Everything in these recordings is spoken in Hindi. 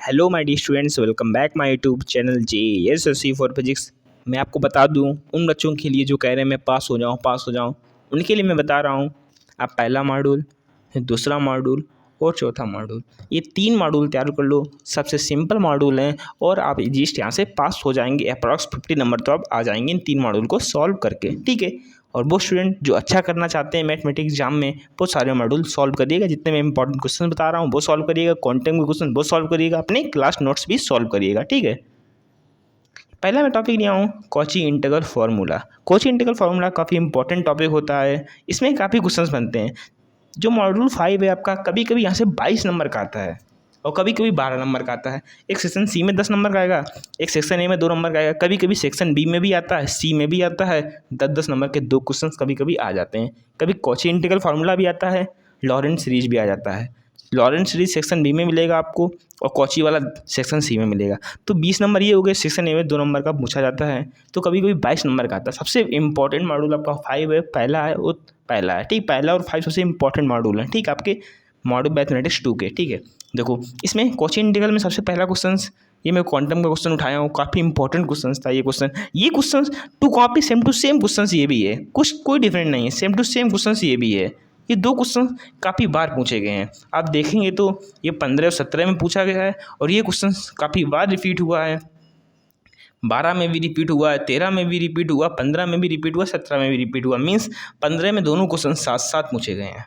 Hello my dear students, welcome back my YouTube channel JSSC for physics. मैं आपको बता दूं, उन बच्चों के लिए जो कह रहे हैं मैं पास हो जाऊं, उनके लिए मैं बता रहा हूं। आप पहला मॉड्यूल, दूसरा मॉड्यूल और चौथा मॉड्यूल, ये 3 मॉड्यूल तैयार कर लो। सबसे सिंपल मॉड्यूल हैं और आप जस्ट यहाँ से पास हो जाएंगे। अप्रॉक्स 50 नंबर तो आप आ जाएंगे इन 3 मॉड्यूल को सॉल्व करके, ठीक है। और वो स्टूडेंट जो अच्छा करना चाहते हैं मैथमेटिक्स एग्जाम में, वो सारे मॉड्यूल सॉल्व करिएगा। जितने मैं इंपॉर्टेंट क्वेश्चन बता रहा हूँ वो सॉल्व करिएगा, क्वांटम के क्वेश्चन वो सॉल्व करिएगा, अपने क्लास नोट्स भी सॉल्व करिएगा, ठीक है। पहला मैं टॉपिक लिया हूँ Cauchy integral formula. Cauchy integral formula काफ़ी इंपॉर्टेंट टॉपिक होता है। इसमें काफ़ी क्वेश्चंस बनते हैं। जो मॉड्यूल 5 है आपका, कभी कभी यहाँ से 22 नंबर का आता है और कभी कभी 12 नंबर का आता है। एक सेक्शन सी में 10 नंबर का आएगा, एक सेक्शन ए में 2 नंबर का आएगा, कभी कभी सेक्शन बी में भी आता है, सी में भी आता है। 10-10 नंबर के 2 क्वेश्चन कभी कभी आ जाते हैं। कभी कॉची इंटीग्रल फार्मूला भी आता है, लॉरेंट सीरीज भी आ जाता है। लॉरेंट सीरीज सेक्शन बी में मिलेगा आपको और कॉची वाला सेक्शन सी में मिलेगा। तो 20 नंबर ये हो गए। सेक्शन ए में 2 नंबर का पूछा जाता है, तो कभी कभी 22 नंबर का आता है। सबसे इंपॉर्टेंट मॉड्यूल आपका 5 है, पहला है वो पहला है, ठीक। पहला और 5 सबसे इंपॉर्टेंट मॉड्यूल है, ठीक। आपके मॉड्यूल मैथमेटिक्स 2 के, ठीक है। देखो इसमें कॉची इंटीग्रल में सबसे पहला क्वेश्चन, ये मैं क्वांटम का क्वेश्चन उठाया हूँ। काफ़ी इंपॉर्टेंट क्वेश्चन था ये question to copy same to same question ये भी है, कुछ कोई डिफरेंट नहीं है, सेम टू सेम क्वेश्चन ये भी है। ये 2 क्वेश्चन काफ़ी बार पूछे गए हैं। आप देखेंगे तो ये 15 और 17 में पूछा गया है और ये क्वेश्चन काफ़ी बार रिपीट हुआ है। 12 में भी रिपीट हुआ है, 13 में भी रिपीट हुआ, 15 में भी रिपीट हुआ, 17 में भी रिपीट हुआ। मीन्स 15 में दोनों क्वेश्चन साथ साथ पूछे गए हैं।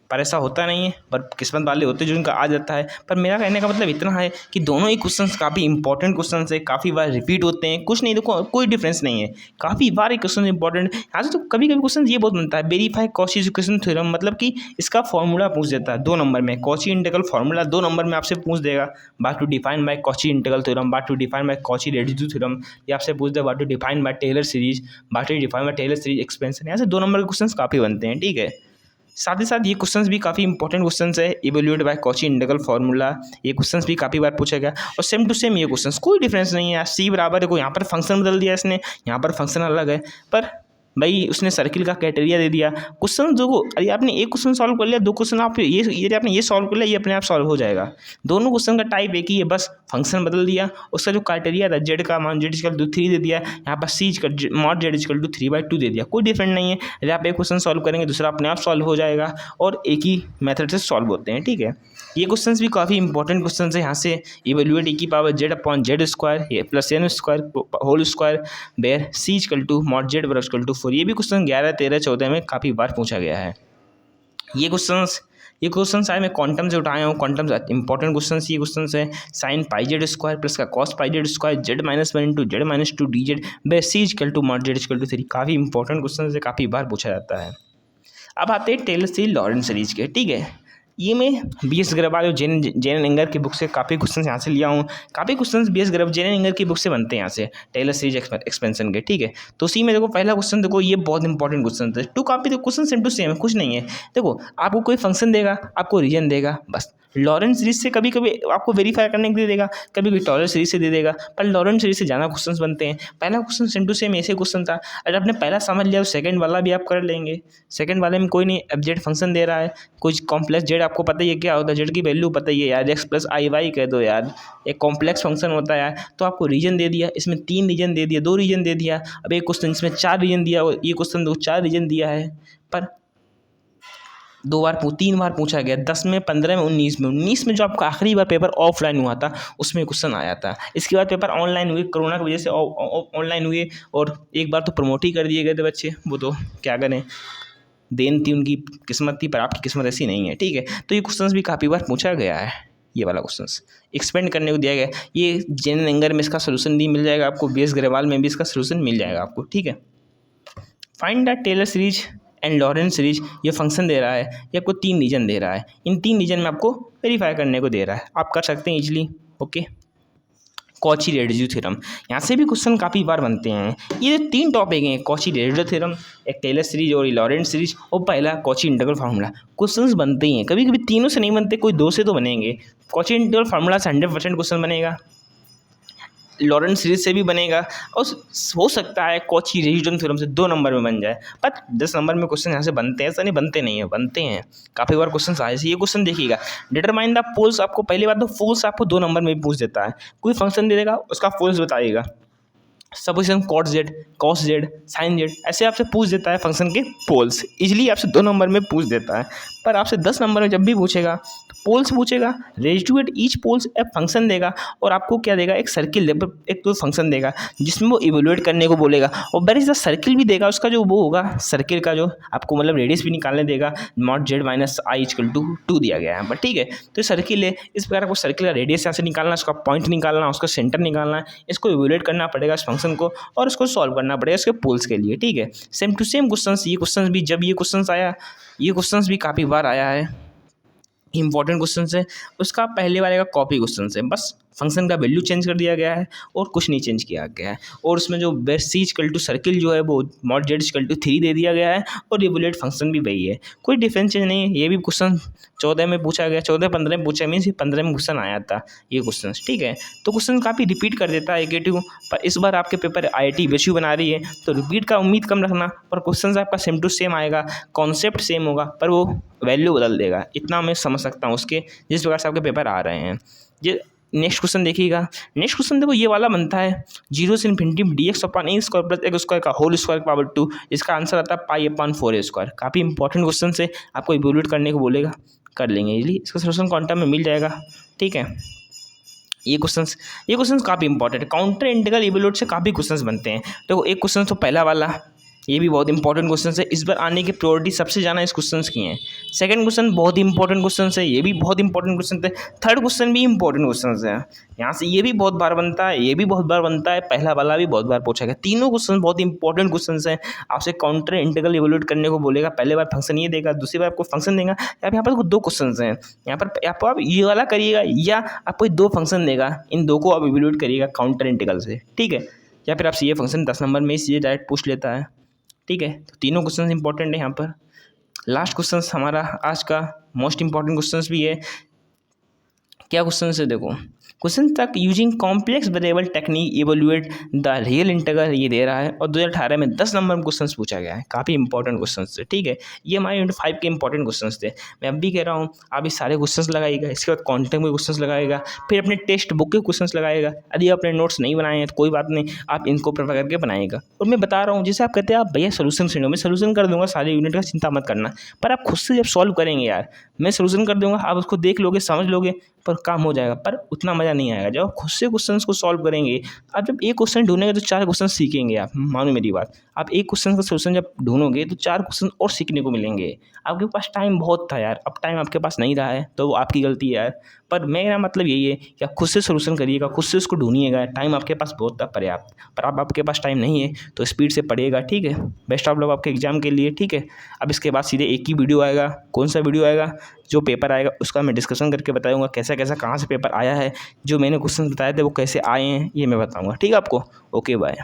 पर ऐसा होता नहीं है, पर किस्मत वाले होते हैं जो उनका आ जाता है। पर मेरा कहने का मतलब इतना है कि दोनों ही क्वेश्चंस काफ़ी इंपॉर्टेंट क्वेश्चंस है, काफ़ी बार रिपीट होते हैं। कुछ नहीं, देखो कोई डिफरेंस नहीं है, काफ़ी बार ये क्वेश्चन इंपॉर्टेंट। यहाँ से तो कभी कभी क्वेश्चन ये बहुत बनता है, वेरीफाई कॉची इक्वेशन थ्योरम, मतलब कि इसका फॉर्मूला पूछ देता है 2 नंबर में। कॉची इंटीग्रल फार्मूला 2 नंबर में आपसे पूछ देगा। By to define by Cauchy integral theorem, by to define by Cauchy residue theorem, ये आपसे पूछ देगा by to define by Taylor series, by to define by Taylor series expansion. यहाँ से 2 नंबर के क्वेश्चन काफ़ी बनते हैं, ठीक है। साथ ही साथ ये क्वेश्चंस भी काफ़ी इंपॉर्टेंट क्वेश्चंस है। Evaluate by Cauchy integral formula, ये क्वेश्चंस भी काफ़ी बार पूछा गया और सेम टू सेम ये क्वेश्चंस, कोई डिफरेंस नहीं है। सी बराबर है, कोई यहाँ पर फंक्शन बदल दिया इसने, यहाँ पर फंक्शन अलग है, पर भाई उसने सर्किल का क्राइटेरिया दे दिया। क्वेश्चन जो अरे आपने एक क्वेश्चन सॉल्व कर लिया, 2 क्वेश्चन आप ये आपने ये सॉल्व कर लिया, ये अपने आप सॉल्व हो जाएगा। दोनों क्वेश्चन का टाइप एक ही है, बस फंक्शन बदल दिया। उसका जो क्राइटेरिया था, जेड का मान Z=3 दे दिया, यहाँ पर सी मॉड Z=3/2 दे दिया। कोई डिफरेंट नहीं है। यदि आप एक क्वेश्चन सॉल्व करेंगे, दूसरा अपने आप सॉल्व हो जाएगा और एक ही मेथड से सॉल्व होते हैं, ठीक है। ये क्वेश्चंस भी काफ़ी इंपॉर्टेंट क्वेश्चंस है। यहाँ से इवेल्यूएट e⁻z/z² ये +n² whole square where c mod z=4, ये भी क्वेश्चन 11, 13, 14 में काफ़ी बार पूछा गया है। ये क्वेश्चंस आए मैं क्वांटम से उठाया हूँ। क्वांटम इंपॉर्टेंट क्वेश्चंस ये क्वेश्चंस है। sin πz² प्लस का cos πz² z-1 into z-2 dz where c mod z=3, काफ़ी इंपॉर्टेंट क्वेश्चन है, काफ़ी बार पूछा जाता है। अब आते हैं टेलर सीरीज लॉरेंट सीरीज के, ठीक है। ये मैं BS अग्रवाल और जेन एंगर की बुक से काफ़ी क्वेश्चन यहाँ से लिया हूँ। काफ़ी क्वेश्चन BS अग्रवाल जेन एंगर की बुक से बनते हैं यहाँ से, टेलर सीरीज एक्सपेंशन के, ठीक है। तो उसी में देखो पहला क्वेश्चन, देखो ये बहुत इंपॉर्टेंट क्वेश्चन है। 2 कॉपी तो क्वेश्चन सेम टू सेम है, कुछ नहीं है। देखो आपको कोई फंक्शन देगा, आपको रीजन देगा, बस। लॉरेंट सीरीज से कभी कभी आपको वेरीफाई करने के लिए देगा, कभी कभी टॉलर सीरीज से दे देगा, पर लॉरेंट सीरीज से ज़्यादा क्वेश्चन बनते हैं। पहला क्वेश्चन सेम टू सेम ऐसे क्वेश्चन था। अगर आपने पहला समझ लिया तो सेकंड वाला भी आप कर लेंगे। सेकंड वाले में कोई नहीं, अब जेड फंक्शन दे रहा है, कुछ कॉम्प्लेक्स जेड आपको पता ही है क्या होता है, जेड की वैल्यू पता ही है यार, x+i(y) कह दो यार, एक कॉम्प्लेक्स फंक्शन होता है यार। तो आपको रीजन दे दिया, इसमें 3 रीजन दे दिया, 2 रीजन दे दिया। अब एक क्वेश्चन इसमें 4 रीजन दिया, ये क्वेश्चन 4 रीजन दिया है, पर 3 बार पूछा गया। 10 में, 15 में, 19 में जो आपका आखिरी बार पेपर ऑफलाइन हुआ था उसमें क्वेश्चन आया था। इसके बाद पेपर ऑनलाइन हुए, कोरोना की वजह से ऑनलाइन हुए और एक बार तो प्रमोट ही कर दिए गए थे बच्चे। वो तो क्या करें, देन थी उनकी, किस्मत थी, पर आपकी किस्मत ऐसी नहीं है, ठीक है। तो ये क्वेश्चन भी काफ़ी बार पूछा गया है। ये वाला क्वेश्चन एक्सपेंड करने को दिया गया। ये जेन एंगर में इसका सोल्यूशन भी मिल जाएगा आपको, BS अग्रवाल में भी इसका सोल्यूशन मिल जाएगा आपको, ठीक है। Find the Taylor series and Laurent series, ये फंक्शन दे रहा है, ये आपको 3 रीजन दे रहा है। इन 3 रीजन में आपको वेरीफाई करने को दे रहा है, आप कर सकते हैं easily, okay. Cauchy residue theorem, यहाँ से भी क्वेश्चन काफ़ी बार बनते हैं। ये 3 टॉपिक हैं, कॉची रेसिड्यू थ्योरम, एक टेलर सीरीज और लॉरेंट सीरीज, और पहला कॉची इंटीग्रल फार्मूला। क्वेश्चंस बनते ही हैं, कभी कभी तीनों से नहीं बनते, कोई 2 से तो बनेंगे। कॉची इंटीग्रल फार्मूला से 100% क्वेश्चन बनेगा। लॉरेंट सीरीज से भी बनेगा और हो सकता है कॉची रेसिड्यूल थ्योरम से 2 नंबर में बन जाए। पर 10 नंबर में क्वेश्चन यहाँ से बनते हैं, ऐसा नहीं बनते नहीं है, बनते हैं काफ़ी बार क्वेश्चन आए। ये क्वेश्चन देखिएगा, डिटरमाइन द पोल्स, आपको पहली बात तो पोल्स आपको 2 नंबर में भी पूछ देता है। कोई फंक्शन दे देगा, उसका पोल्स बताइएगा, supposition cot z, cos z, sine z, ऐसे आपसे पूछ देता है फंक्शन के पोल्स, इजीली आपसे 2 नंबर में पूछ देता है। पर आपसे 10 नंबर में जब भी पूछेगा तो पोल्स पूछेगा, रेशिड्यू एट ईच पोल्स एक फंक्शन देगा और आपको क्या देगा, एक सर्किल देगा, एक तो फंक्शन देगा जिसमें वो इवेलुएट करने को बोलेगा और वेर इज द सर्किल भी देगा, उसका जो वो होगा सर्किल का जो आपको मतलब रेडियस भी निकालने देगा, not z minus i equal to 2 दिया गया है। बट ठीक है, तो सर्किल है, इस प्रकार आपको सर्किल का रेडियस यहाँ से निकालना, उसका पॉइंट निकालना, उसका सेंटर निकालना, इसको इवेलुएट करना पड़ेगा इस फंक्शन को और उसको सॉल्व करना पड़ेगा इसके पोल्स के लिए। ठीक है, सेम टू सेम क्वेश्चंस, ये क्वेश्चंस भी जब ये क्वेश्चंस आया, ये क्वेश्चंस भी काफ़ी बार आया है, इंपॉर्टेंट क्वेश्चन है, उसका पहले वाले का कॉपी क्वेश्चन है, बस फंक्शन का वैल्यू चेंज कर दिया गया है और कुछ नहीं चेंज किया गया है और उसमें जो base C equal to circle जो है वो मॉड जेड इक्वल टू 3 दे दिया गया है और रिवोल्यूट फंक्शन भी वही है, कोई डिफरेंस चेंज नहीं है। ये भी क्वेश्चन 14 में पूछा गया, 14-15 में पूछा, मीन्स 15 में क्वेश्चन आया था ये क्वेश्चन। ठीक है, तो क्वेश्चन काफ़ी रिपीट कर देता है AKTU, पर इस बार आपके पेपर IIT BSU बना रही है तो रिपीट का उम्मीद कम रखना, पर क्वेश्चन आपका सेम टू सेम आएगा, कॉन्सेप्ट सेम होगा पर वो वैल्यू बदल देगा, इतना मैं समझ सकता हूँ उसके जिस प्रकार से आपके पेपर आ रहे हैं। ये नेक्स्ट क्वेश्चन देखिएगा, नेक्स्ट क्वेश्चन देखो ये वाला बनता है 0 से infinity dx upon a square plus x square का होल स्क्वायर पावर 2, इसका आंसर आता है पाई अपॉन 4a स्क्वायर। काफ़ी इंपॉर्टेंट क्वेश्चन से आपको इवोल्यूट करने को बोलेगा, कर लेंगे इजीली, इसका सोल्यूशन क्वांटम में मिल जाएगा। ठीक है, ये क्वेश्चंस काफ़ी इंपॉर्टेंट है, काउंटर इंटीग्रल इवोल्यूट से काफ़ी क्वेश्चंस बनते हैं। देखो एक क्वेश्चन तो पहला वाला, ये भी बहुत इंपॉर्टेंट क्वेश्चन है, इस बार आने की प्रायोरिटी सबसे ज़्यादा इस क्वेश्चन की है। सेकंड क्वेश्चन बहुत ही इंपॉर्टेंट क्वेश्चन है, ये भी बहुत इंपॉर्टेंट क्वेश्चन है। थर्ड क्वेश्चन भी इंपॉर्टेंट क्वेश्चन है, यहाँ से ये भी बहुत बार बनता है, ये भी बहुत बार बनता है, पहला वाला भी बहुत बार पूछा गया। तीनों क्वेश्चन बहुत इंपॉर्टेंट क्वेश्चन हैं, आपसे काउंटर इंटीग्रल इवोल्यूट करने को बोलेगा, पहले बार फंक्शन ये देगा, दूसरी बार आपको फंक्शन देगा। यहाँ पर 2 क्वेश्चन हैं, यहाँ पर आप ये वाला करिएगा या आपको 2 फंक्शन देगा, इन 2 को आप इवोल्यूट करिएगा काउंटर इंटीग्रल से। ठीक है, या फिर आपसे ये फंक्शन 10 नंबर में इसलिए डायरेक्ट पूछ लेता है। ठीक है, तो तीनों क्वेश्चन इंपॉर्टेंट है। यहाँ पर लास्ट क्वेश्चन हमारा आज का मोस्ट इंपॉर्टेंट क्वेश्चन भी है। क्या क्वेश्चन है देखो, क्वेश्चन तक using complex variable technique evaluate the real integral ये दे रहा है और 2018 में 10 नंबर में क्वेश्चन पूछा गया है, काफ़ी इंपॉर्टेंट क्वेश्चन थे। ठीक है, ये हमारे यूनिट 5 के इंपॉर्टेंट क्वेश्चन थे। मैं अब भी कह रहा हूँ आप ये सारे क्वेश्चन लगाइएगा, इसके बाद कॉन्टेंट में क्वेश्चन लगाएगा, फिर अपने टेक्स्ट बुक के क्वेश्चन लगाएगा। यदि अपने नोट्स नहीं बनाए हैं तो कोई बात नहीं, आप इनको प्रिपेयर करके बनाएगा। और मैं बता रहा हूँ, जैसे आप कहते हैं आप भैया सोल्यूशन से, मैं सोल्यूशन कर दूंगा सारे यूनिट का, चिंता मत करना, पर आप खुद से जब सॉल्व करेंगे यार, मैं सोल्यूशन कर दूंगा, आप उसको देख लोगे, समझ लोगे, पर काम हो जाएगा, पर उतना मज़ा नहीं आएगा। जब आप खुद से क्वेश्चंस को सॉल्व करेंगे, आप जब एक क्वेश्चन ढूंढेंगे तो 4 क्वेश्चन सीखेंगे आप, मानो मेरी बात। आप एक क्वेश्चन का सोल्यूशन जब ढूंढोगे तो 4 क्वेश्चन और सीखने को मिलेंगे। आपके पास टाइम बहुत था यार, अब टाइम आपके पास नहीं रहा है तो वो आपकी गलती है यार, पर मेरा मतलब यही है कि आप खुद से सोल्यूशन करिएगा, खुद से उसको ढूंढिएगा। टाइम आपके पास बहुत था पर्याप्त, पर अब आपके पास टाइम नहीं है तो स्पीड से पढ़िएगा। ठीक है, बेस्ट ऑफ लक आपके एग्जाम के लिए। ठीक है, अब इसके बाद सीधे एक ही वीडियो आएगा। कौन सा वीडियो आएगा? जो पेपर आएगा उसका मैं डिस्कशन करके बताऊंगा, कैसा कैसा कहाँ से पेपर आया है, जो मैंने क्वेश्चन बताए थे वो कैसे आए हैं ये मैं बताऊंगा। ठीक है आपको, ओके बाय।